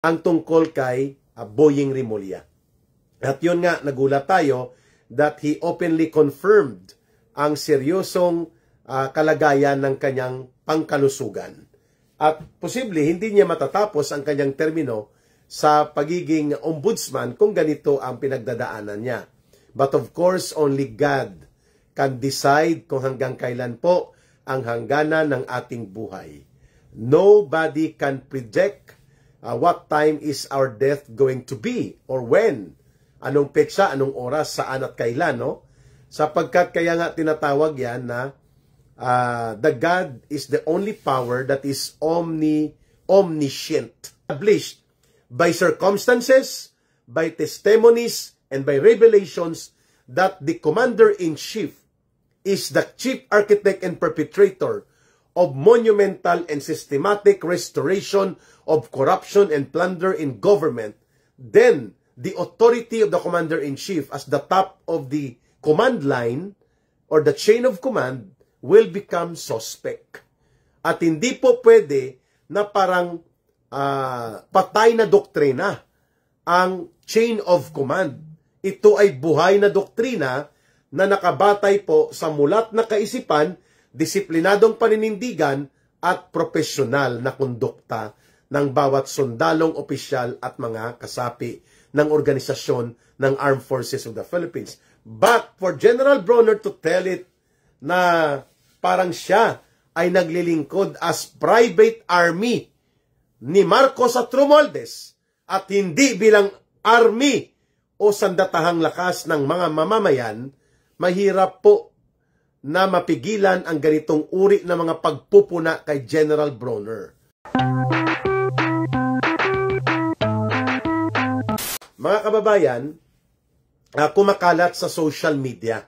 ang tungkol kay Boying Rimulya. At yun nga, nagulat tayo that he openly confirmed ang seryosong kalagayan ng kanyang pangkalusugan. At posible, hindi niya matatapos ang kanyang termino sa pagiging ombudsman kung ganito ang pinagdadaanan niya. But of course, only God can decide kung hanggang kailan po ang hangganan ng ating buhay. Nobody can predict what time is our death going to be or when. Anong petsa, anong oras, saan at kailan, no? Sapagkat kaya nga tinatawag yan na the God is the only power that is omniscient. Established by circumstances, by testimonies, and by revelations that the commander-in-chief is the chief architect and perpetrator of monumental and systematic restoration of corruption and plunder in government, then the authority of the commander-in-chief as the top of the command line or the chain of command will become suspect. At hindi po pwede na parang patay na doktrina ang chain of command. Ito ay buhay na doktrina na nakabatay po sa mulat na kaisipan, disiplinadong paninindigan at profesional na kondukta ng bawat sundalong opisyal at mga kasapi ng organisasyon ng Armed Forces of the Philippines. But for General Bronner to tell it na parang siya ay naglilingkod as private army ni Marcos at Romualdez at hindi bilang army o sandatahang lakas ng mga mamamayan, mahirap po na mapigilan ang ganitong uri ng mga pagpupuna kay General Bronner. Mga kababayan, kumakalat sa social media.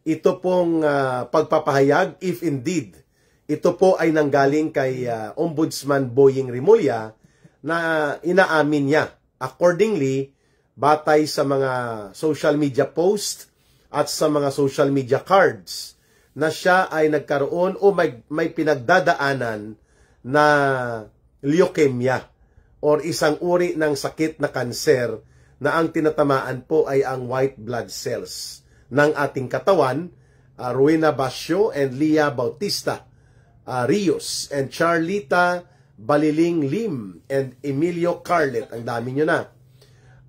Ito pong pagpapahayag, if indeed, ito po ay nanggaling kay Ombudsman Boying Rimulya na inaamin niya. Accordingly, batay sa mga social media post at sa mga social media cards na siya ay nagkaroon o may pinagdadaanan na leukemia or isang uri ng sakit na kanser na ang tinatamaan po ay ang white blood cells ng ating katawan. Rowena Basio and Leah Bautista Rios and Charlita Baliling Lim and Emilio Carlet. Ang dami nyo na.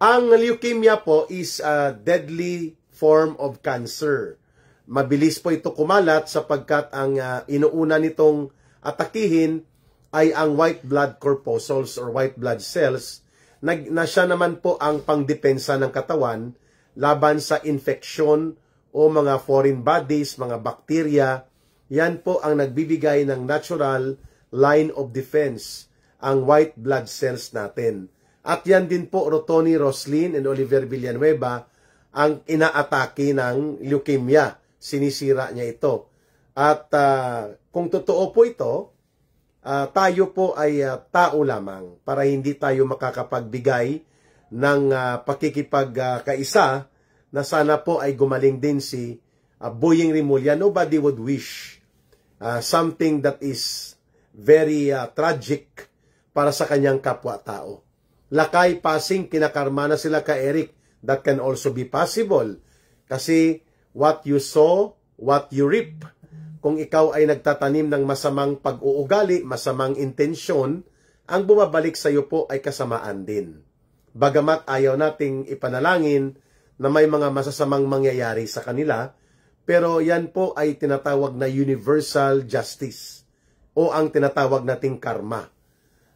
Ang leukemia po is a deadly form of cancer. Mabilis po ito kumalat sapagkat ang inuuna nitong atakihin ay ang white blood corpuscles or white blood cells na siya naman po ang pangdepensa ng katawan laban sa infeksyon o mga foreign bodies, mga bakterya. Yan po ang nagbibigay ng natural line of defense, ang white blood cells natin. At yan din po, Rotoni Roslin and Oliver Villanueva, ang inaatake ng leukemia. Sinisira niya ito. At kung totoo po ito, tayo po ay tao lamang para hindi tayo makakapagbigay ng pakikipagkaisa na sana po ay gumaling din si Boying Rimulya. Nobody would wish something that is very tragic para sa kanyang kapwa-tao. Lakay, Pasing, kinakarma na sila ka Eric. That can also be possible. Kasi what you sow, what you reap. Kung ikaw ay nagtatanim ng masamang pag-uugali, masamang intensyon, ang bumabalik sa iyo po ay kasamaan din. Bagamat ayaw nating ipanalangin na may mga masasamang mangyayari sa kanila, pero yan po ay tinatawag na universal justice o ang tinatawag nating karma.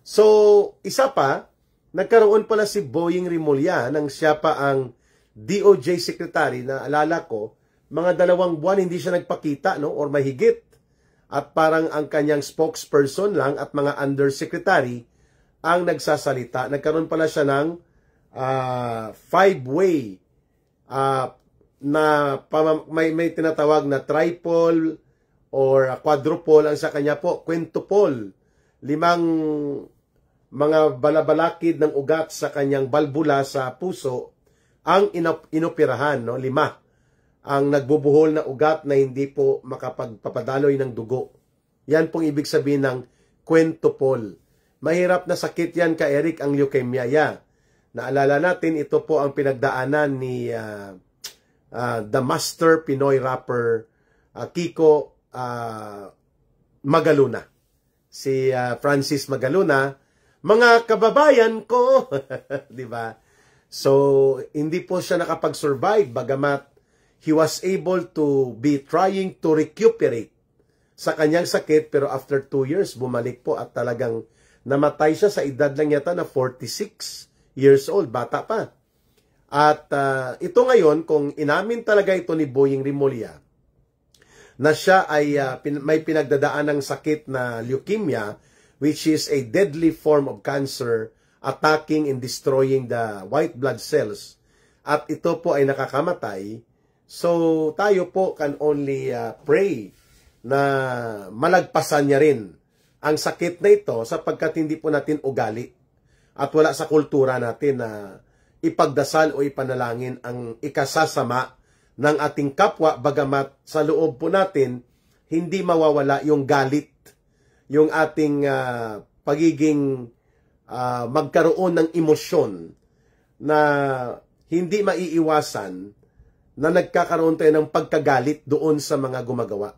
So, isa pa, nagkaroon pala si Boying Rimulya nang siya pa ang DOJ Secretary na alala ko, mga 2 buwan hindi siya nagpakita, no, or mahigit. At parang ang kanyang spokesperson lang at mga undersecretary ang nagsasalita. Nagkaroon pala siya ng 5-way na may tinatawag na triple or quadruple. Ang sa kanya po, quintuple. 5 mga balabalakid ng ugat sa kanyang balbula sa puso ang inoperahan, no? 5 ang nagbubuhol na ugat na hindi po makapagpapadaloy ng dugo. Yan pong ibig sabihin ng quintuple. Mahirap na sakit yan ka Eric, ang leukemia. Naalala natin, ito po ang pinagdaanan ni the master Pinoy rapper Kiko Magaluna. Si Francis Magaluna, mga kababayan ko, di ba? So, hindi po siya nakapag-survive bagamat he was able to be trying to recuperate sa kanyang sakit, pero after 2 years, bumalik po at talagang namatay siya sa edad lang yata na 46 years old, bata pa. At ito ngayon, kung inamin talaga ito ni Boying Rimulya, na siya ay may pinagdadaan ng sakit na leukemia, which is a deadly form of cancer attacking and destroying the white blood cells, at ito po ay nakakamatay. So, tayo po can only pray na malagpasan niya rin ang sakit na ito sapagkat hindi po natin ugali at wala sa kultura natin na ipagdasal o ipanalangin ang ikasasama ng ating kapwa, bagamat sa loob po natin hindi mawawala yung galit, yung ating pagiging magkaroon ng emosyon na hindi maiiwasan, na nagkakaroon tayo ng pagkagalit doon sa mga gumagawa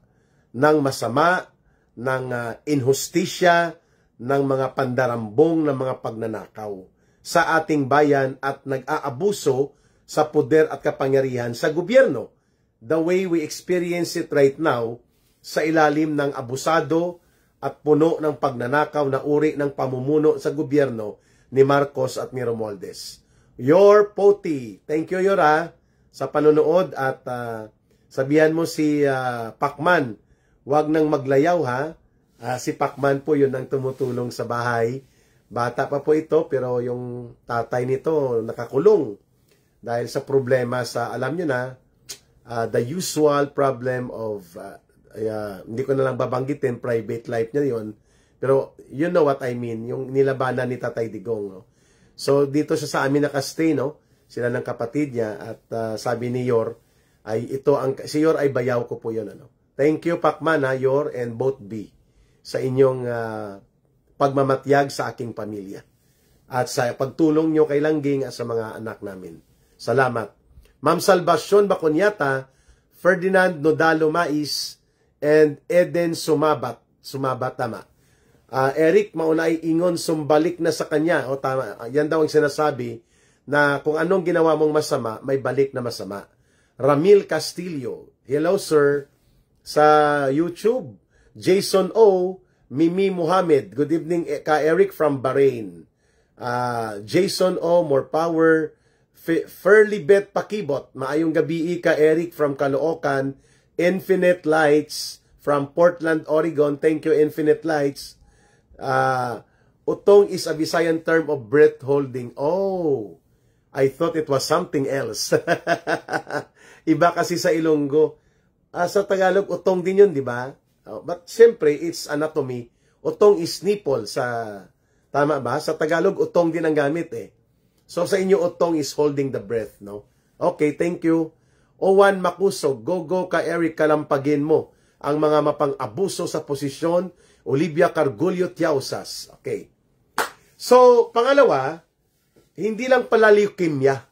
ng masama, ng inhustisya, ng mga pandarambong, ng mga pagnanakaw sa ating bayan at nag-aabuso sa poder at kapangyarihan sa gobyerno. The way we experience it right now sa ilalim ng abusado at puno ng pagnanakaw na uri ng pamumuno sa gobyerno ni Marcos at ni Romualdez. Your Poti. Thank you, Yora, sa panonood, at sabihan mo si Pacman, wag nang maglayaw ha. Si Pacman po yun ang tumutulong sa bahay. Bata pa po ito, pero yung tatay nito nakakulong dahil sa problema sa, alam nyo na, the usual problem of, hindi ko na lang babanggitin, private life niya yun. Pero you know what I mean, yung nilabanan ni Tatay Digong. No? So dito siya sa amin nakastay, no? Sila ng kapatid niya, at sabi ni Yor, ay ito ang, si Yor ay bayaw ko po yun. Ano? Thank you Pacman, Yor and both B, sa inyong pagmamatyag sa aking pamilya. At sa pagtulong nyo kay Langging at sa mga anak namin. Salamat. Ma'am Salvacion Bacunyata, Ferdinand Nodalo Mais, and Eden Sumabat. Sumabat, tama. Eric, maunay ingon, sumbalik na sa kanya. O tama, yan daw ang sinasabi, na kung anong ginawa mong masama, may balik na masama. Ramil Castillo, hello sir, sa YouTube. Jason O, Mimi Muhammad, good evening ka Eric from Bahrain. Jason O, more power. Fairly Bet Pakibot, maayong gabi ka Eric from Caloocan. Infinite Lights from Portland, Oregon, thank you Infinite Lights. Utong is a Visayan term of breath holding. Oh, I thought it was something else. Iba kasi sa Ilonggo. Sa Tagalog, utong din yun, di ba? But siyempre, it's anatomy. Utong is nipple sa, tama ba? Sa Tagalog, utong din ang gamit eh. So sa inyo, utong is holding the breath, no? Okay, thank you. Owan Makusog, go ka Eric, kalampagin mo ang mga mapang-abuso sa posisyon. Olivia Cargullo Tiausas. Okay. So, pangalawa, hindi lang pala leukemia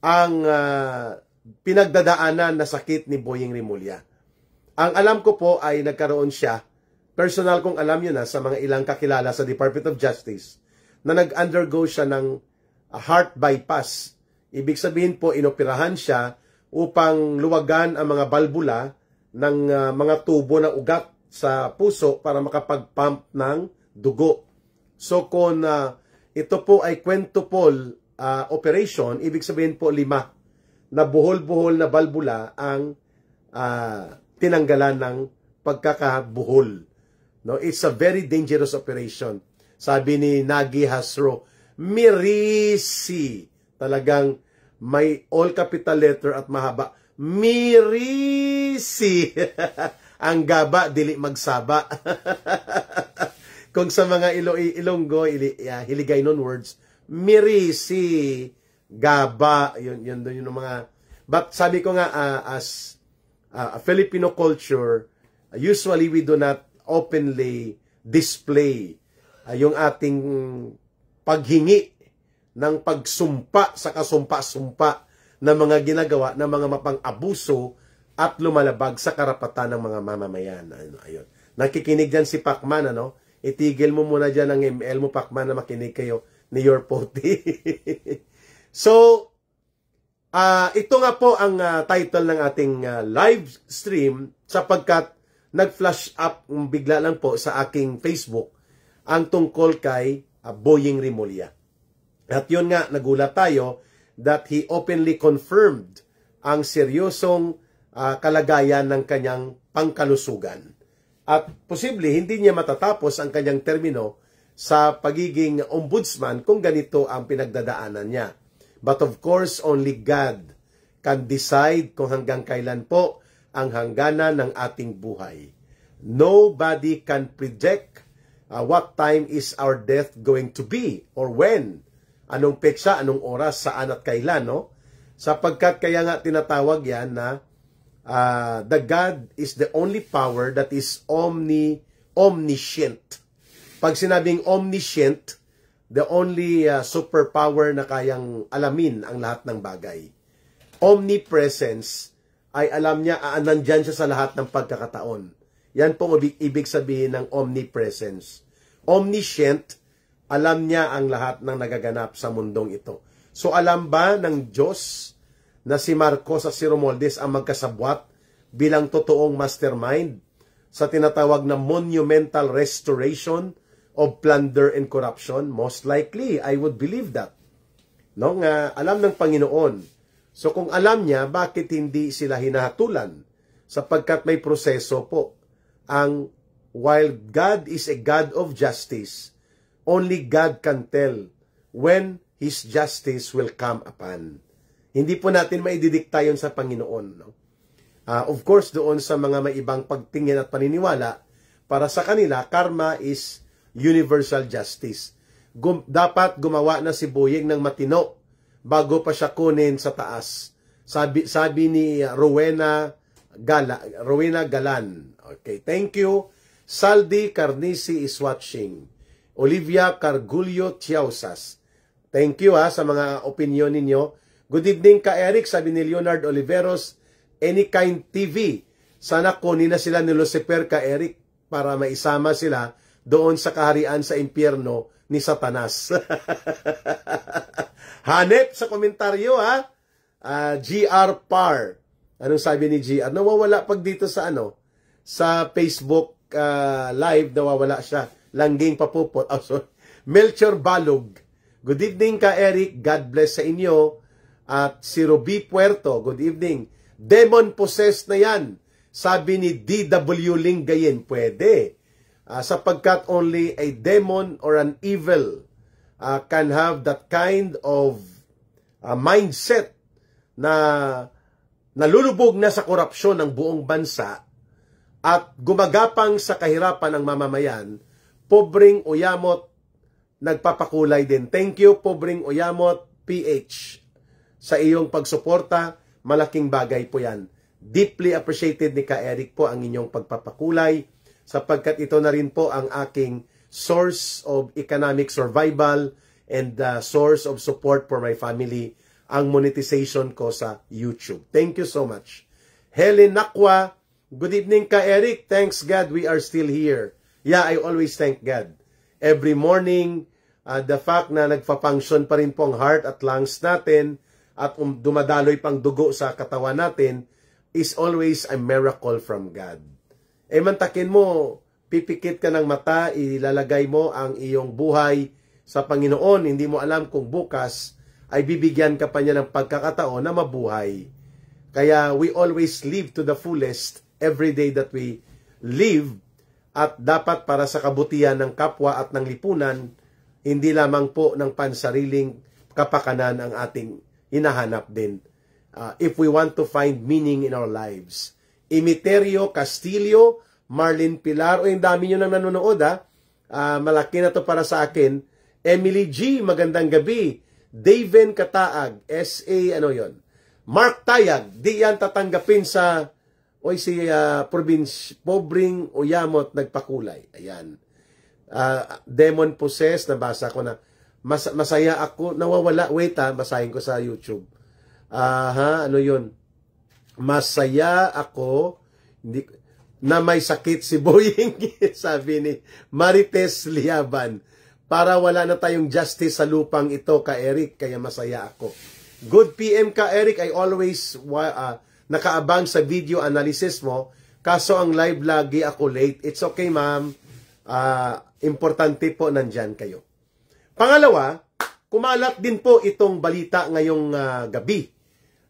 ang pinagdadaanan na sakit ni Boying Rimulya. Ang alam ko po ay nagkaroon siya, personal kong alam yun na sa mga ilang kakilala sa Department of Justice, na nag-undergo siya ng heart bypass. Ibig sabihin po, inoperahan siya upang luwagan ang mga balbula ng mga tubo ng ugat sa puso para makapag-pump ng dugo. So kung ito po ay quintuple operation, ibig sabihin po 5 na buhol-buhol na balbula ang tinanggalan ng pagkakabuhol. No, it's a very dangerous operation. Sabi ni Nagi Hasro, Mirisi. Talagang may all capital letter at mahaba. Mirisi. Ang gaba, dili magsaba. Kung sa mga Ilonggo, Hiligaynon words, Mirisi, gaba, yun yung mga, but sabi ko nga, as a Filipino culture, usually we do not openly display yung ating paghingi ng pagsumpa sa kasumpa-sumpa ng mga ginagawa ng mga mapang-abuso at lumalabag sa karapatan ng mga mamamayan. Ayun. Nakikinig dyan si Pacman, ano? Itigil mo muna dyan ang ML mo, Pacman, na makinig kayo ni Your Poti. So, ito nga po ang title ng ating live stream sapagkat nag-flash up bigla lang po sa aking Facebook ang tungkol kay Boying Rimulya. At yun nga, nagulat tayo that he openly confirmed ang seryosong kalagayan ng kanyang pangkalusugan. At posible, hindi niya matatapos ang kanyang termino sa pagiging ombudsman kung ganito ang pinagdadaanan niya. But of course, only God can decide kung hanggang kailan po ang hangganan ng ating buhay. Nobody can predict what time is our death going to be or when. Anong petsa, anong oras, saan at kailan, no? Sapagkat kaya nga tinatawag yan na the God is the only power that is omniscient. Pag sinabing omniscient, the only superpower na kayang alamin ang lahat ng bagay. Omnipresence ay alam niya, nandyan siya sa lahat ng pagkakataon. Yan pong ibig sabihin ng omnipresence. Omniscient, alam niya ang lahat ng nagaganap sa mundong ito. So alam ba ng Diyos na si Marcos at si Romualdez ang magkasabwat bilang totoong mastermind sa tinatawag na monumental restoration of plunder and corruption? Most likely, I would believe that. No? Alam ng Panginoon. So kung alam niya, bakit hindi sila hinahatulan? Sapagkat may proseso po. While God is a God of justice, only God can tell when His justice will come upon. Hindi po natin maididikta yun sa Panginoon. No? Of course, doon sa mga may ibang pagtingin at paniniwala, para sa kanila, karma is universal justice. Dapat gumawa na si Boying ng matino bago pa siya kunin sa taas. Sabi ni Rowena Galan. Okay, thank you. Saldi Carnisi is watching. Olivia Cargulio Tiausas. Thank you sa mga opinion ninyo. Good evening ka Eric, sabi ni Leonard Oliveros. Anykind TV. Sana kunin na sila ni Lucifer ka Eric para maisama sila doon sa kaharian sa impyerno ni Satanas. Hanep sa komentaryo GR Par. Anong sabi ni GR? Nawawala pag dito sa sa Facebook live, nawawala siya. Langging papupot. Oh, sorry. Melchor Balog. Good evening ka Eric. God bless sa inyo. At si Ruby Puerto. Good evening. Demon possessed na yan. Sabi ni D.W. Lingayen. Pwede. Sapagkat only a demon or an evil can have that kind of mindset na nalulubog na sa korupsyon ng buong bansa at gumagapang sa kahirapan ng mamamayan. Pobreng Uyamot, nagpapakulay din. Thank you, Pobreng Uyamot, PH, sa iyong pagsuporta. Malaking bagay po yan. Deeply appreciated ni Ka Eric po ang inyong pagpapakulay sapagkat ito na rin po ang aking source of economic survival and source of support for my family, ang monetization ko sa YouTube. Thank you so much. Helen Nakwa, good evening Ka Eric. Thanks God we are still here. Yeah, I always thank God. Every morning, the fact na nagpa-function pa rin po ang heart at lungs natin at dumadaloy pang dugo sa katawan natin is always a miracle from God. Mantakin mo, pipikit ka ng mata, ilalagay mo ang iyong buhay sa Panginoon. Hindi mo alam kung bukas ay bibigyan ka pa niya ng pagkakataon na mabuhay. Kaya we always live to the fullest every day that we live. At dapat para sa kabutihan ng kapwa at ng lipunan, hindi lamang po ng pansariling kapakanan ang ating hinahanap din. If we want to find meaning in our lives. Imiterio Castillo, Marlene Pilar, yung dami nyo nang nanonood malaki na to para sa akin. Emily G, magandang gabi. Daven Kataag, SA, Mark Tayag, di yan tatanggapin sa si province, Pobreng Uyamot nagpakulay. Ayan. Demon Possessed, nabasa ko na. Masaya ako, nawawala. Wait basahin ko sa YouTube. Ano yun? Masaya ako, na may sakit si Boying, sabi ni Marites Liaban. Para wala na tayong justice sa lupang ito, ka Eric, kaya masaya ako. Good PM ka Eric, I always nakaabang sa video analysis mo, kaso ang live lagi ako late. It's okay ma'am, importante po nandyan kayo. Pangalawa, kumalat din po itong balita ngayong gabi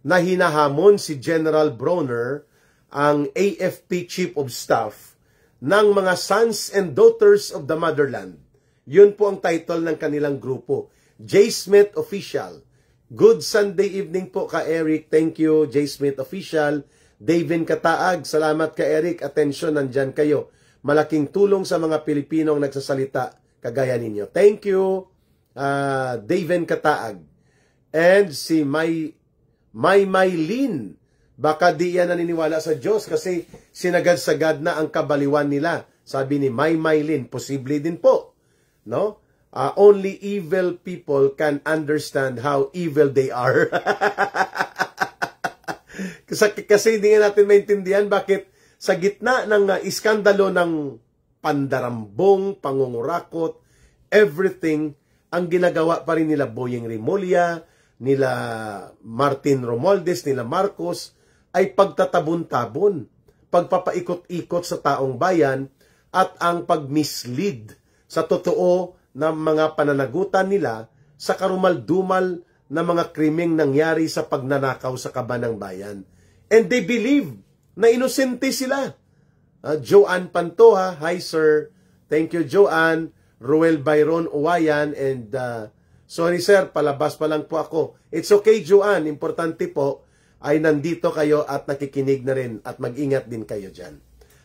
na hinahamon si General Bronner, ang AFP Chief of Staff, ng mga Sons and Daughters of the Motherland. Yun po ang title ng kanilang grupo. J. Smith Official. Good Sunday evening po ka Eric. Thank you, J. Smith Official. Davin Kataag. Salamat ka Eric. Attention, nandyan kayo. Malaking tulong sa mga Pilipinong nagsasalita kagaya ninyo. Thank you, Davin Kataag. And si Maylin, baka di yan naniniwala sa Diyos kasi sinagad-sagad na ang kabaliwan nila. Sabi ni Maylin, posible din po. No? Only evil people can understand how evil they are. kasi hindi natin maintindihan bakit sa gitna ng iskandalo ng pandarambong, pangungurakot, everything, ang ginagawa pa rin nila Boying Rimulya, nila Martin Romualdez, nila Marcos, ay pagtatabon-tabon, pagpapaikot-ikot sa taong bayan, at ang pagmislead sa totoo na mga pananagutan nila sa karumal-dumal na mga krimeng nangyari sa pagnanakaw sa kabanang bayan. And they believe na inosente sila. Joanne Pantoja, hi sir. Thank you Joanne. Ruel Byron Uwayan, and sorry sir, palabas pa lang po ako. It's okay, Joanne. Importante po ay nandito kayo at nakikinig na rin at mag-ingat din kayo dyan.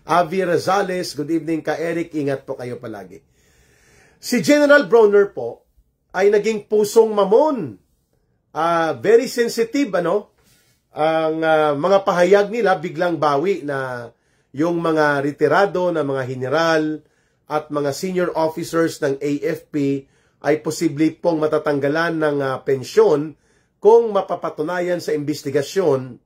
Avi Rosales, good evening ka Eric. Ingat po kayo palagi. Si General Bronner po ay naging pusong mamon. Very sensitive, ano? Ang mga pahayag nila biglang bawi na yung mga retirado na mga general at mga senior officers ng AFP ay posible pong matatanggalan ng pensyon kung mapapatunayan sa investigasyon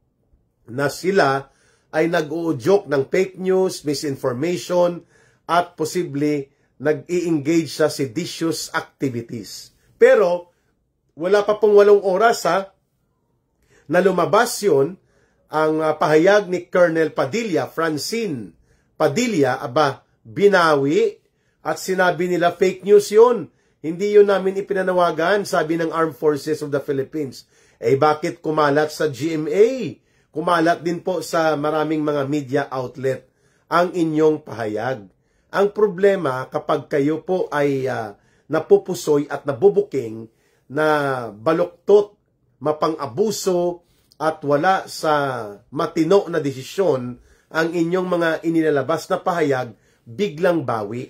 na sila ay nag-uudyok ng fake news, misinformation, at posible nag-i-engage sa seditious activities. Pero, wala pa pong 8 oras na lumabas yun, ang pahayag ni Colonel Padilla, Francine Padilla, binawi at sinabi nila fake news yun. Hindi yun namin ipinanawagan, sabi ng Armed Forces of the Philippines. Bakit kumalat sa GMA? Kumalat din po sa maraming mga media outlet ang inyong pahayag. Ang problema kapag kayo po ay napupusoy at nabubuking na baluktot, mapang-abuso at wala sa matino na desisyon ang inyong mga inilalabas na pahayag, biglang bawi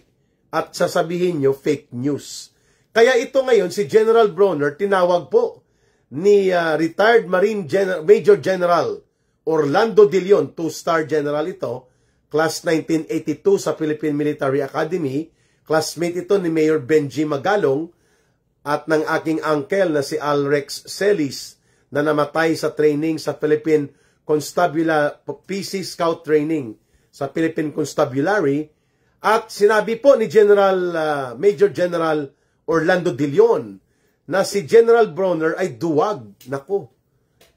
at sasabihin nyo fake news. Kaya ito ngayon, si General Bronner, tinawag po ni retired Marine Major General Orlando De Leon, 2-star general ito, class 1982 sa Philippine Military Academy, classmate ito ni Mayor Benji Magalong at ng aking uncle na si Alrex Celis na namatay sa training sa Philippine PC Scout Training sa Philippine Constabulary. At sinabi po ni Major General Orlando De Leon na si General Bronner ay duwag. Naku,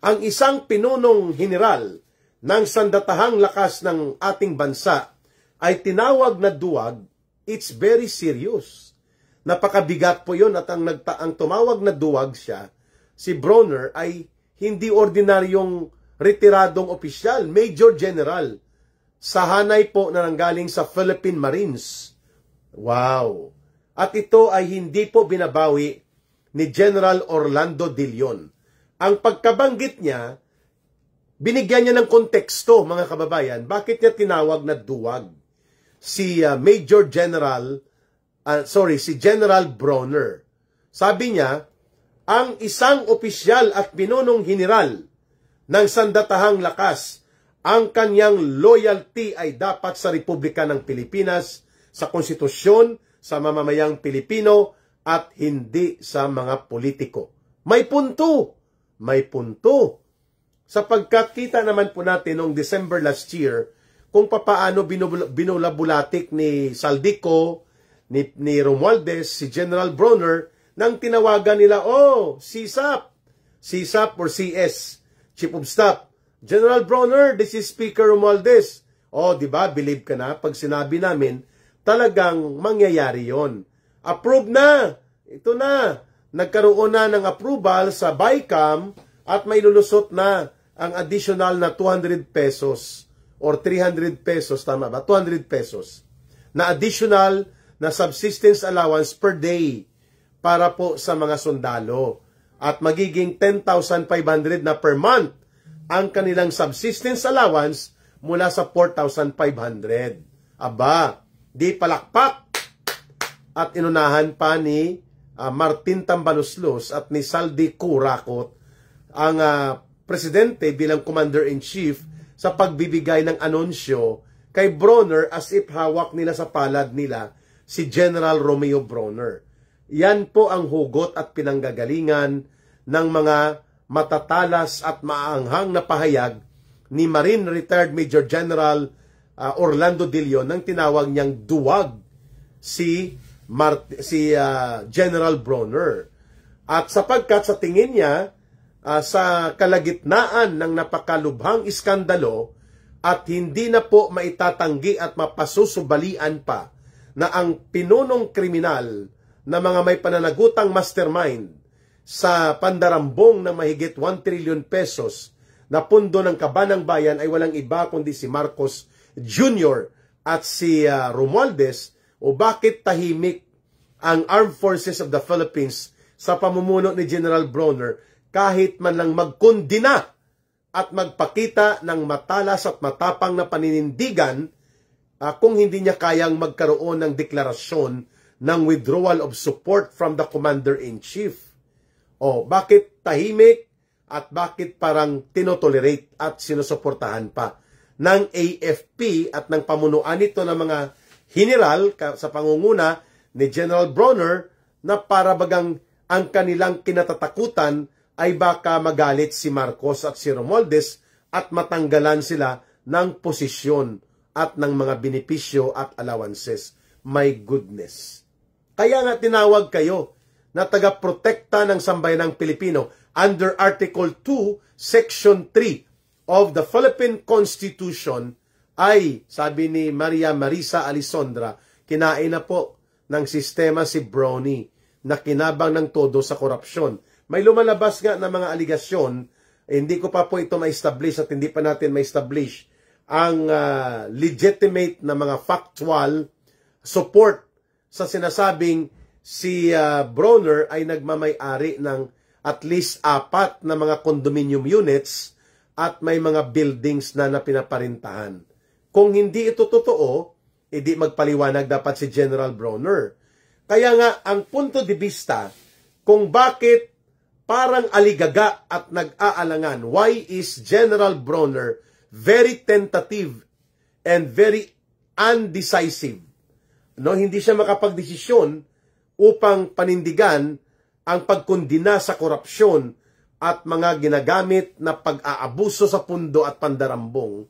ang isang pinunong general ng sandatahang lakas ng ating bansa ay tinawag na duwag. It's very serious. Napakabigat po yun at ang tumawag na duwag siya, si Bronner, ay hindi ordinaryong retiradong opisyal, Major General, sa hanay po na nanggaling sa Philippine Marines. Wow! At ito ay hindi po binabawi ni General Orlando De Leon. Ang pagkabanggit niya, binigyan niya ng konteksto, mga kababayan, bakit niya tinawag na duwag si si General Bronner. Sabi niya, ang isang opisyal at pinunong general ng sandatahang lakas, ang kanyang loyalty ay dapat sa Republika ng Pilipinas, sa konstitusyon, sa mamamayang Pilipino at hindi sa mga politiko. May punto. May punto. Sapagkat kita naman po natin noong December last year kung papaano binulabulatik ni Saldico, ni Romualdez, si General Bronner, nang tinawagan nila, CSAP. CSAP or CS, Chief of Staff. General Bronner, this is Speaker Romualdez. Di ba? Believe ka na? Pag sinabi namin, talagang mangyayari yon. Approve na. Ito na. Nagkaroon na ng approval sa BICAM at may lulusot na ang additional na 200 pesos or 300 pesos, tama ba? 200 pesos na additional na subsistence allowance per day para po sa mga sundalo. At magiging 10,500 na per month ang kanilang subsistence allowance mula sa 4,500. Aba, di palakpak. At inunahan pa ni Martin Tambaluslos at ni Saldi Curakot ang presidente bilang commander-in-chief sa pagbibigay ng anunsyo kay Bronner as if hawak nila sa palad nila si General Romeo Bronner. Yan po ang hugot at pinanggagalingan ng mga matatalas at maanghang na pahayag ni Marine Retired Major General Orlando De Leon nang tinawag niyang duwag si General Bronner. At sapagkat sa tingin niya, sa kalagitnaan ng napakalubhang iskandalo at hindi na po maitatanggi at mapasusubalian pa na ang pinunong kriminal na mga may pananagutang mastermind sa pandarambong ng mahigit 1 trillion pesos na pundo ng Kabanang Bayan ay walang iba kundi si Marcos Jr. at si Romualdez. O bakit tahimik ang Armed Forces of the Philippines sa pamumuno ni General Bronner kahit man lang magkondina at magpakita ng matalas at matapang na paninindigan kung hindi niya kayang magkaroon ng deklarasyon ng withdrawal of support from the Commander-in-Chief? Bakit tahimik at bakit parang tinotolerate at sinusuportahan pa ng AFP at ng pamunuan nito ng mga general sa pangunguna ni General Bronner na para bagang ang kanilang kinatatakutan ay baka magalit si Marcos at si Romualdez at matanggalan sila ng posisyon at ng mga benepisyo at allowances. My goodness. Kaya nga tinawag kayo na taga-protekta ng sambayanang Pilipino under Article 2, Section 3 of the Philippine Constitution ay, sabi ni Maria Marisa Alisondra, kinain na po ng sistema si Brony na kinabang ng todo sa korupsyon. May lumalabas nga na mga aligasyon, hindi ko pa po ito ma-establish at hindi pa natin ma-establish ang legitimate na mga factual support sa sinasabing si Bronner ay nagmamay-ari ng at least 4 na mga condominium units at may mga buildings na pinaparintahan. Kung hindi ito totoo, edi magpaliwanag dapat si General Bronner. Kaya nga, ang punto de vista kung bakit parang aligaga at nag-aalangan, why is General Bronner very tentative and very undecisive? Hindi siya makapagdesisyon upang panindigan ang pagkondina sa korupsyon at mga ginagamit na pag-aabuso sa pundo at pandarambong,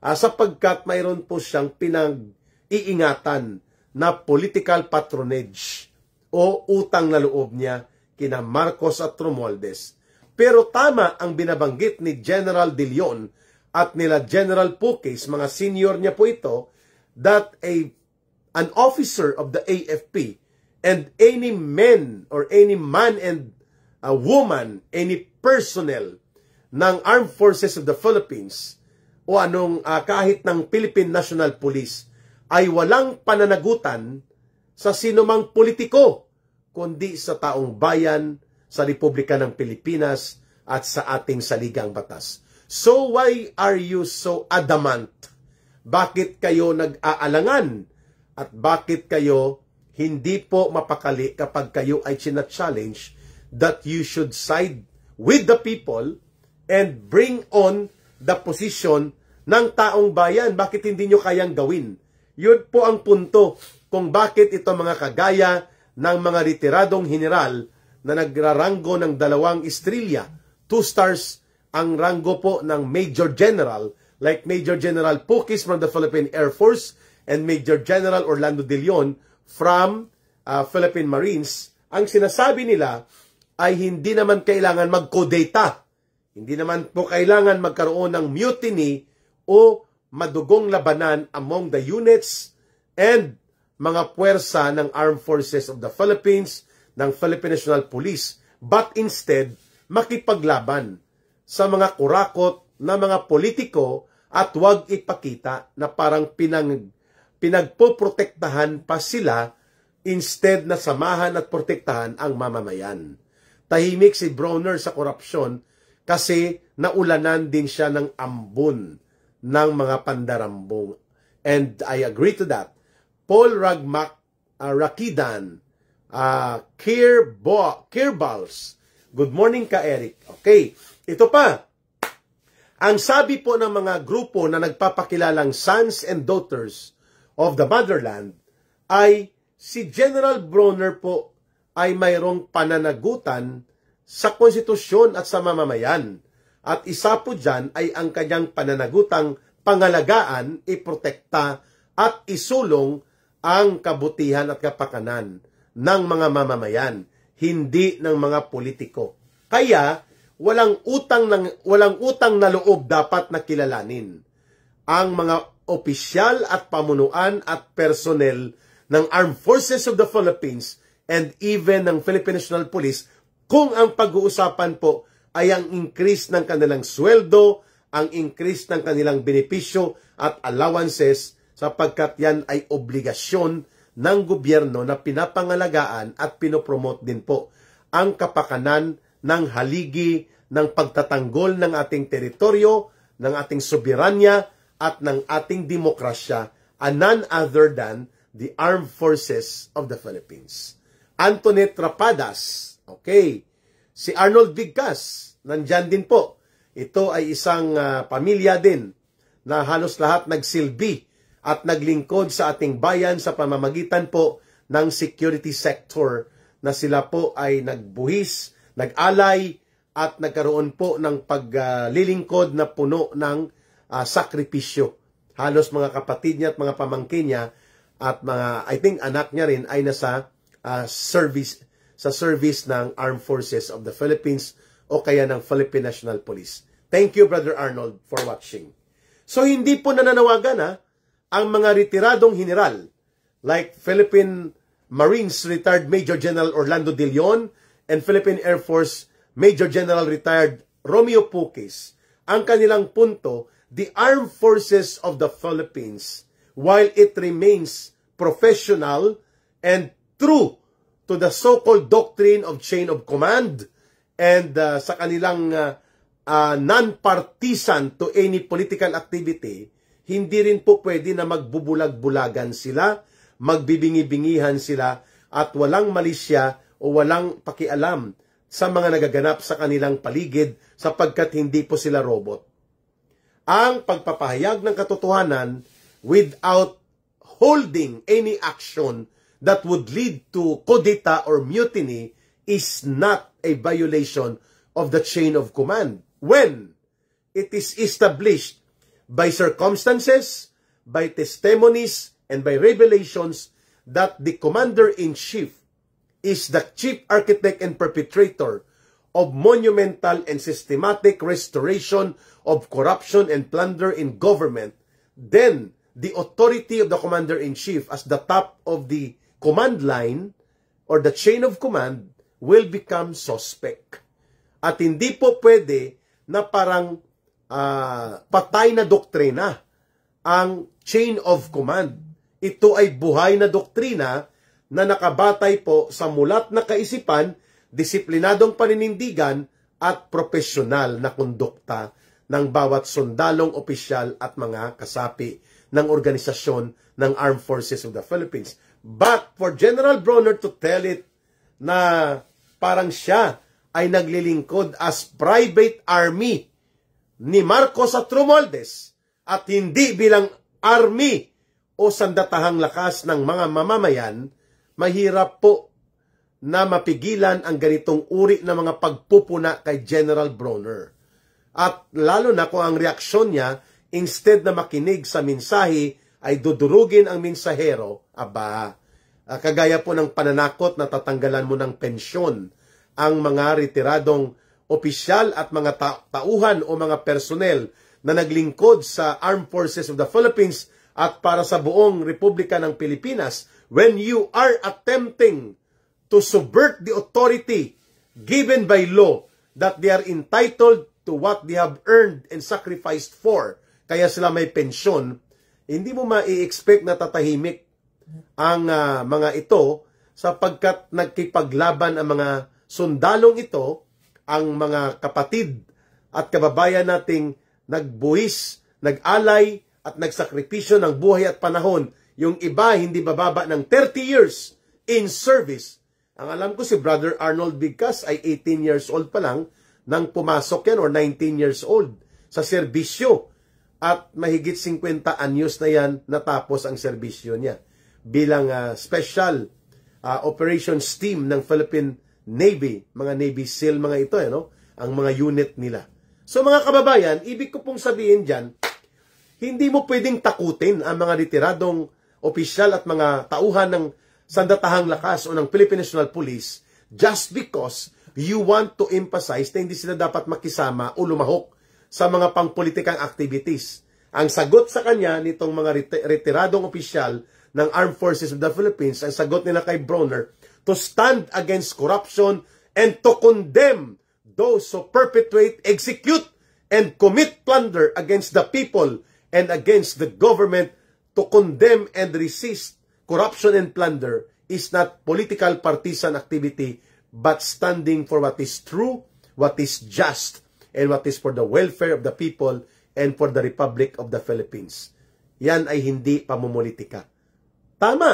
sapagkat mayroon po siyang pinag-iingatan na political patronage o utang na loob niya kina Marcos at Romualdez. Pero tama ang binabanggit ni General De Leon at nila General Puques, mga senior niya po ito, that an officer of the AFP and any man or any man and a woman, any personnel ng Armed Forces of the Philippines o kahit ng Philippine National Police ay walang pananagutan sa sinumang politiko kundi sa taong bayan, sa Republika ng Pilipinas at sa ating saligang batas. So why are you so adamant? Bakit kayo nag-aalangan? At bakit kayo hindi po mapakali kapag kayo ay china-challenge that you should side with the people and bring on the position ng taong bayan? Bakit hindi nyo kayang gawin? Yun po ang punto kung bakit ito mga kagaya ng mga retiradong general na nagraranggo ng 2 estrelya, 2 stars ang ranggo po ng Major General, like Major General Pukis from the Philippine Air Force and Major General Orlando De Leon from Philippine Marines. Ang sinasabi nila ay hindi naman kailangan mag-codata. Hindi naman po kailangan magkaroon ng mutiny o madugong labanan among the units and mga puwersa ng Armed Forces of the Philippines, ng Philippine National Police, but instead, makipaglaban sa mga kurakot na mga politiko at huwag ipakita na parang pinagpoprotektahan pa sila instead na samahan at protektahan ang mamamayan. Tahimik si Bronner sa korupsyon kasi naulanan din siya ng ambon ng mga pandarambong. And I agree to that. Paul Rakidan, Kirbals. Good morning ka, Eric. Okay, ito pa. Ang sabi po ng mga grupo na nagpapakilalang sons and daughters of the motherland ay si General Bronner po ay mayroong pananagutan sa konstitusyon at sa mamamayan. At isa po dyan ay ang kanyang pananagutang pangalagaan, iprotekta at isulong ang kabutihan at kapakanan ng mga mamamayan, hindi ng mga politiko. Kaya walang utang na loob dapat na kilalanin ang mga opisyal at pamunuan at personnel ng Armed Forces of the Philippines and even ng Philippine National Police kung ang pag-uusapan po ay ang increase ng kanilang sweldo, ang increase ng kanilang benepisyo at allowances, sapagkat yan ay obligasyon ng gobyerno na pinapangalagaan at pinopromote din po ang kapakanan ng haligi, ng pagtatanggol ng ating teritoryo, ng ating soberanya at ng ating demokrasya, and none other than the Armed Forces of the Philippines. Antoinette Rapadas, okay. Si Arnold Bigkas, nandyan din po. Ito ay isang pamilya din na halos lahat nagsilbi at naglingkod sa ating bayan sa pamamagitan po ng security sector na sila po ay nagbuhis, nag-alay at nagkaroon po ng paglilingkod na puno ng sakripisyo. Halos mga kapatid niya at mga pamangkin niya at mga, I think anak niya rin ay nasa service ng Armed Forces of the Philippines o kaya ng Philippine National Police. Thank you, Brother Arnold, for watching. So, hindi po nananawagan ang mga retiradong general like Philippine Marines Retired Major General Orlando De Leon and Philippine Air Force Major General Retired Romeo Pukis. Ang kanilang punto, the Armed Forces of the Philippines, while it remains professional and true to the so-called doctrine of chain of command and sa kanilang non-partisan to any political activity, hindi rin po pwede na magbubulag-bulagan sila, magbibingi-bingihan sila, at walang malisya o walang pakialam sa mga nagaganap sa kanilang paligid sapagkat hindi po sila robot. Ang pagpapahayag ng katotohanan without holding any action that would lead to kudeta or mutiny is not a violation of the chain of command when it is established by circumstances, by testimonies, and by revelations that the commander-in-chief is the chief architect and perpetrator of monumental and systematic restoration of corruption and plunder in government, then the authority of the commander-in-chief as the top of the command line or the chain of command will become suspect. At hindi po pwede na parang patay na doktrina ang chain of command. Ito ay buhay na doktrina na nakabatay po sa mulat na kaisipan, disiplinadong paninindigan at profesional na kondukta ng bawat sundalong opisyal at mga kasapi ng organisasyon ng Armed Forces of the Philippines. But for General Bronner to tell it na parang siya ay naglilingkod as private army ni Marcos at Romualdez at hindi bilang army o sandatahang lakas ng mga mamamayan, mahirap po na mapigilan ang ganitong uri ng mga pagpupuna kay General Bronner. At lalo na kung ang reaksyon niya, instead na makinig sa mensahe, ay dudurugin ang mensahero, kagaya po ng pananakot na tatanggalan mo ng pensyon ang mga retiradong opisyal at mga tauhan o mga personnel na naglingkod sa Armed Forces of the Philippines at para sa buong Republika ng Pilipinas, when you are attempting to subvert the authority given by law that they are entitled to what they have earned and sacrificed for, kaya sila may pensyon, hindi mo ma-i-expect na tatahimik ang mga ito sapagkat nagkipaglaban ang mga sundalong ito, ang mga kapatid at kababayan nating nagbuhis, nag-alay at nagsakripisyo ng buhay at panahon. Yung iba hindi bababa ng 30 years in service. Ang alam ko si Brother Arnold Bigkas ay 18 years old pa lang nang pumasok yan or 19 years old sa serbisyo. At mahigit 50 anyos na yan natapos ang serbisyo niya bilang special operations team ng Philippine Navy, mga Navy SEAL mga ito, ang mga unit nila. So mga kababayan, ibig ko pong sabihin dyan, hindi mo pwedeng takutin ang mga retiradong opisyal at mga tauhan ng sandatahang lakas o ng Philippine National Police just because you want to emphasize na hindi sila dapat makisama o lumahok sa mga pangpolitikang activities. Ang sagot sa kanya nitong mga retiradong opisyal ng Armed Forces of the Philippines, ang sagot nila kay Bronner, to stand against corruption and to condemn those who perpetrate, execute, and commit plunder against the people and against the government. To condemn and resist corruption and plunder is not political partisan activity, but standing for what is true, what is just, and what is for the welfare of the people and for the Republic of the Philippines. Yan ay hindi pamumulitika. Tama,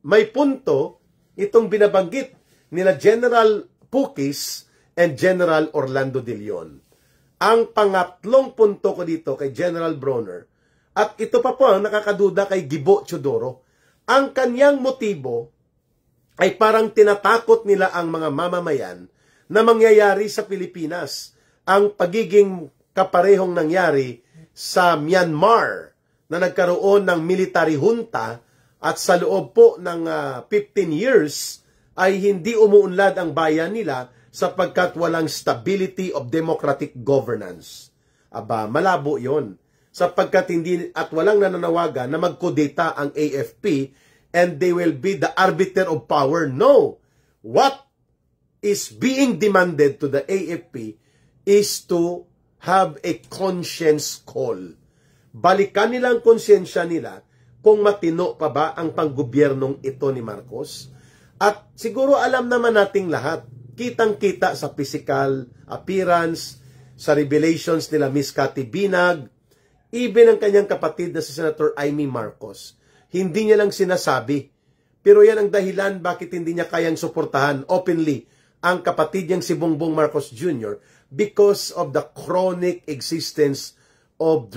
may punto itong binabanggit nila General Pukis and General Orlando de Leon. Ang pangatlong punto ko dito kay General Bronner, at ito pa po ang nakakaduda kay Gibo Teodoro, ang kanyang motibo ay parang tinatakot nila ang mga mamamayan na mangyayari sa Pilipinas ang pagiging kaparehong nangyari sa Myanmar na nagkaroon ng military junta at sa loob po ng 15 years ay hindi umuunlad ang bayan nila sapagkat walang stability of democratic governance. Malabo yon. Sapagkat hindi at walang nananawagan na magkudeta ang AFP and they will be the arbiter of power. No! What is being demanded to the AFP is to have a conscience call. Balikan nila ang konsyensya nila kung matino pa ba ang panggobyernong ito ni Marcos. At siguro alam naman nating lahat, kitang-kita sa physical appearance, sa revelations nila Miss Cathy Binag, even ang kanyang kapatid na si Senator Amy Marcos. Hindi niya lang sinasabi. Pero yan ang dahilan bakit hindi niya kayang suportahan openly ang kapatid niyang si Bongbong Marcos Jr. because of the chronic existence of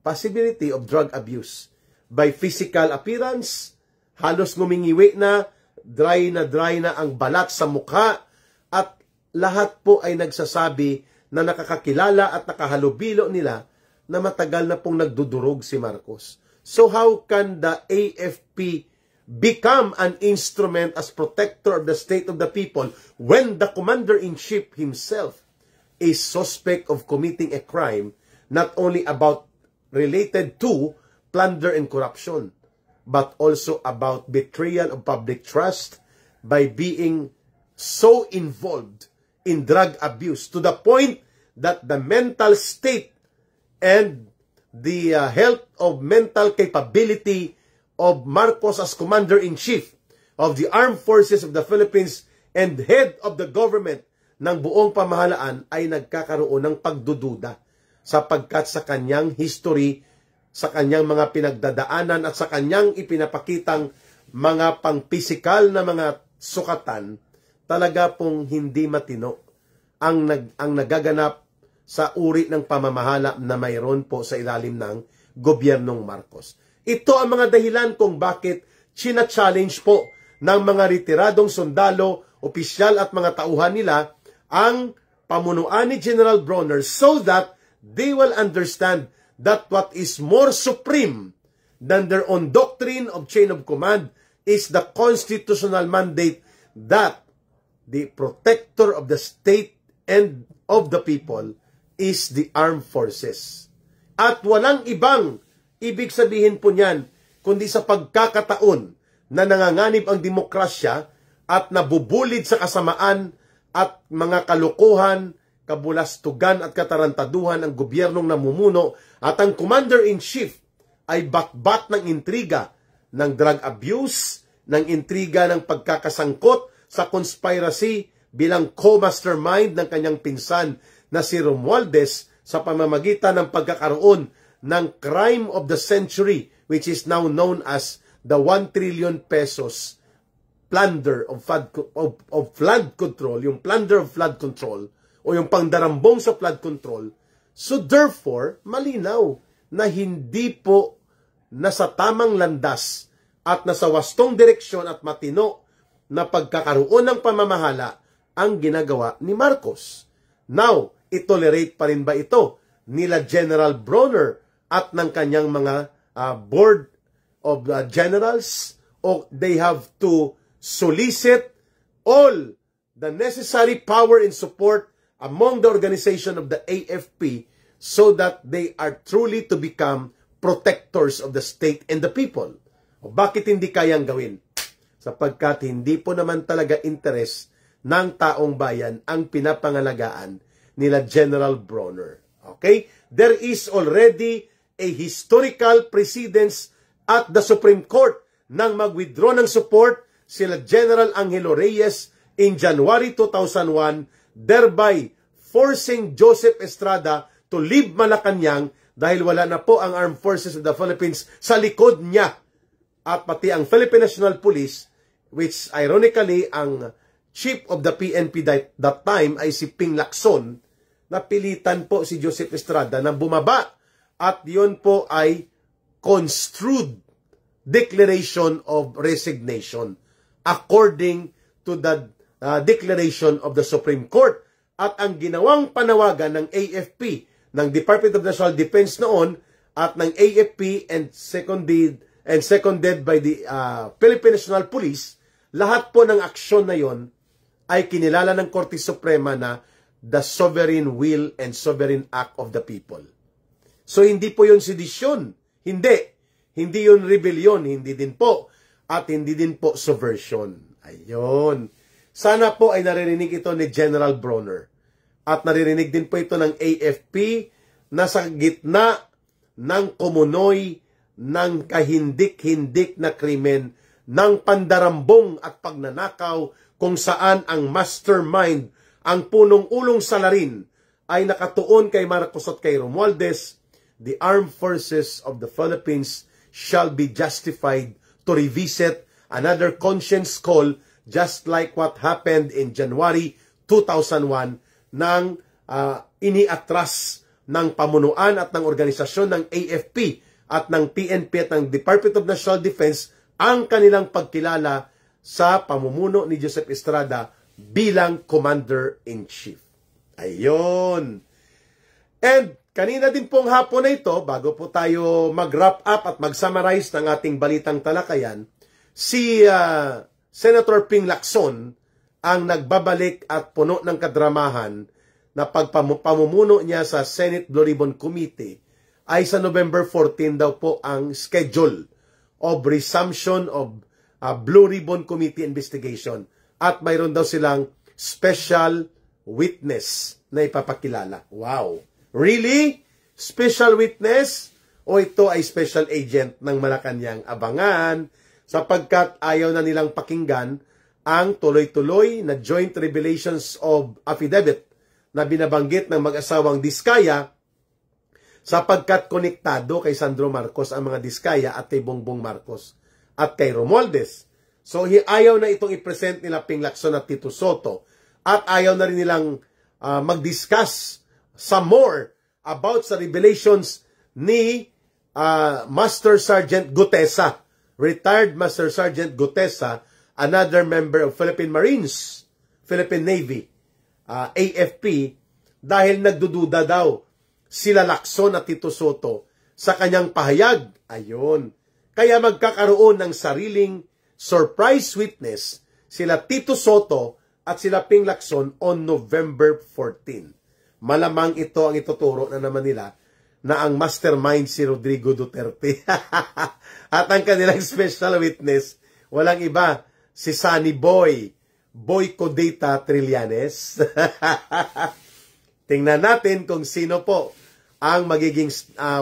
possibility of drug abuse. By physical appearance, halos ngumingiwi na dry na ang balat sa mukha, at lahat po ay nagsasabi na nakakakilala at nakahalubilo nila na matagal na pong nagdudurog si Marcos. So how can the AFP become an instrument as protector of the state of the people when the commander-in-chief himself is suspect of committing a crime not only related to plunder and corruption, but also about betrayal of public trust by being so involved in drug abuse to the point that the mental state and the health of mental capability of Marcos as Commander-in-Chief of the Armed Forces of the Philippines and head of the government ng buong pamahalaan ay nagkakaroon ng pagdududa sapagkat sa kanyang history, sa kanyang mga pinagdadaanan at sa kanyang ipinapakitang mga pang-pisikal na mga sukatan, talaga pong hindi matino ang nagaganap sa uri ng pamamahala na mayroon po sa ilalim ng gobyernong Marcos. Ito ang mga dahilan kung bakit china-challenge po ng mga retiradong sundalo, opisyal at mga tauhan nila ang pamunuan ni General Bronner so that they will understand that what is more supreme than their own doctrine of chain of command is the constitutional mandate that the protector of the state and of the people is the armed forces. At walang ibang ibig sabihin po niyan, kundi sa pagkakataon na nanganganib ang demokrasya at nabubulid sa kasamaan at mga kalukuhan, kabulastugan at katarantaduhan ang gobyernong namumuno at ang commander-in-chief ay bakbat ng intriga, ng drug abuse, ng intriga ng pagkakasangkot sa conspiracy bilang co-mastermind ng kanyang pinsan na si Romualdez sa pamamagitan ng pagkakaroon ng crime of the century, which is now known as the 1 trillion pesos plunder of flood control, yung plunder of flood control, o yung pangdarambong sa flood control. So therefore, malinaw na hindi po nasa tamang landas at nasa wastong direksyon at matino na pagkakaroon ng pamamahala ang ginagawa ni Marcos. Now, itolerate pa rin ba ito nila General Bronner at ng kanyang mga board of generals, o they have to solicit all the necessary power and support among the organization of the AFP so that they are truly to become protectors of the state and the people. O bakit hindi kayang gawin? Sapagkat hindi po naman talaga interes ng taong bayan ang pinapangalagaan nila General Bronner. Okay? There is already a historical precedence at the Supreme Court nang mag-withdraw ng support sila General Angelo Reyes in January 2001, thereby forcing Joseph Estrada to leave Malacanang dahil wala na po ang Armed Forces of the Philippines sa likod niya. At pati ang Philippine National Police, which ironically ang chief of the PNP that time ay si Ping Lacson, napilitan po si Joseph Estrada na bumaba at yun po ay construed declaration of resignation according to the declaration of the Supreme Court. At ang ginawang panawagan ng AFP, ng Department of National Defense noon, at ng AFP and seconded by the Philippine National Police, lahat po ng aksyon na yon ay kinilala ng Korte Suprema na the sovereign will and sovereign act of the people. So hindi po yun sedisyon. Hindi yun rebellion. Hindi din po. At hindi din po subversion. Ayun. Sana po ay naririnig ito ni General Bronner. At naririnig din po ito ng AFP na sa gitna ng kumunoy ng kahindik-hindik na krimen ng pandarambong at pagnanakaw kung saan ang mastermind, ang punong-ulong salarin ay nakatuon kay Marcos at kay Romualdez. The armed forces of the Philippines shall be justified to revisit another conscience call just like what happened in January 2001 nang iniatras ng pamunuan at ng organisasyon ng AFP at ng PNP at ng Department of National Defense ang kanilang pagkilala sa pamumuno ni Joseph Estrada bilang Commander-in-Chief. Ayun. And kanina din pong hapon na ito, bago po tayo mag-wrap up at mag-summarize ng ating balitang talakayan, si Senator Ping Lacson ang nagbabalik at puno ng kadramahan na pagpamumuno niya sa Senate Blue Ribbon Committee ay sa November 14 daw po ang schedule of resumption of Blue Ribbon Committee investigation. At mayroon daw silang special witness na ipapakilala. Wow! Really? Special witness? O ito ay special agent ng Malacanang? Abangan, sapagkat ayaw na nilang pakinggan ang tuloy-tuloy na joint revelations of affidavit na binabanggit ng mag-asawang Diskaya, sapagkat konektado kay Sandro Marcos ang mga Diskaya at kay Bongbong Marcos at kay Romualdez. So ayaw na itong i-present nila Ping Lacson at Tito Soto, at ayaw na rin nilang mag-discuss some more about sa revelations ni Master Sergeant Gutesa, retired Master Sergeant Gutesa, another member of Philippine Marines, Philippine Navy, AFP, dahil nagdududa daw sila Lacson at Tito Soto sa kanyang pahayag. Ayun. Kaya magkakaroon ng sariling surprise witness sila Tito Soto at sila Ping Lacson on November 14. Malamang ito ang ituturo na naman nila na ang mastermind si Rodrigo Duterte. At ang kanilang special witness, walang iba, si Sunny Boy Codita Trillanes. Tingnan natin kung sino po ang magiging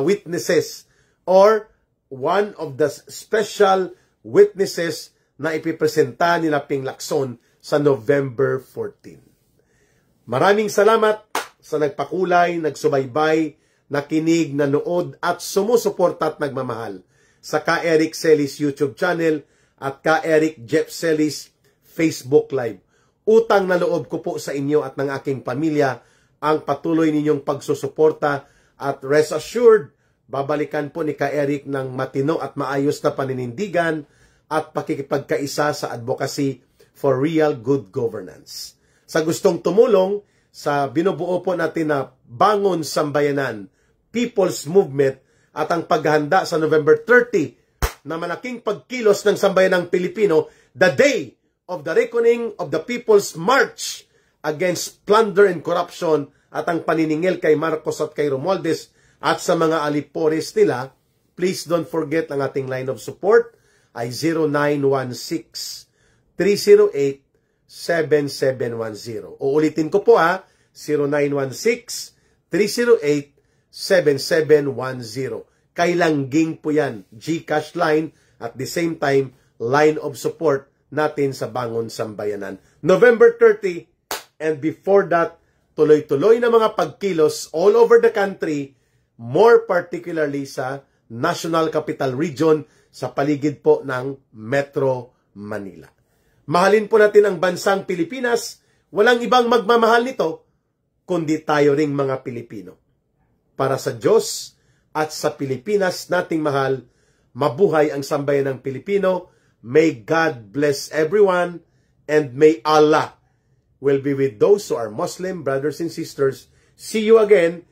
witnesses or one of the special witnesses na ipipresenta nila Ping Lacson sa November 14. Maraming salamat sa nagpakulay, nagsubaybay, nakinig, nanood at sumusuporta at nagmamahal sa Ka Eric Celis YouTube channel at Ka Eric Jeff Celis Facebook Live. Utang na loob ko po sa inyo at ng aking pamilya ang patuloy ninyong pagsusuporta at rest assured, babalikan po ni Ka Eric ng matino at maayos na paninindigan at pakikipagkaisa sa advocacy for real good governance. Sa gustong tumulong sa binubuo po natin na Bangon Sambayanan People's Movement at ang paghahanda sa November 30 na malaking pagkilos ng sambayanang Pilipino, the day of the reckoning of the People's March against plunder and corruption at ang paniningil kay Marcos at kay Romualdez at sa mga alipores nila, please don't forget ang ating line of support ay 0916-308-7710. Uulitin ko po (0916-308-7710). Kay Langging po yan, GCash line at the same time, line of support natin sa Bangon Sambayanan. November 30 and before that, tuloy-tuloy na mga pagkilos all over the country, more particularly sa National Capital Region sa paligid po ng Metro Manila. Mahalin po natin ang bansang Pilipinas, walang ibang magmamahal nito, kundi tayo ring mga Pilipino. Para sa Diyos at sa Pilipinas nating mahal, mabuhay ang sambayanang Pilipino. May God bless everyone and may Allah will be with those who are Muslim brothers and sisters. See you again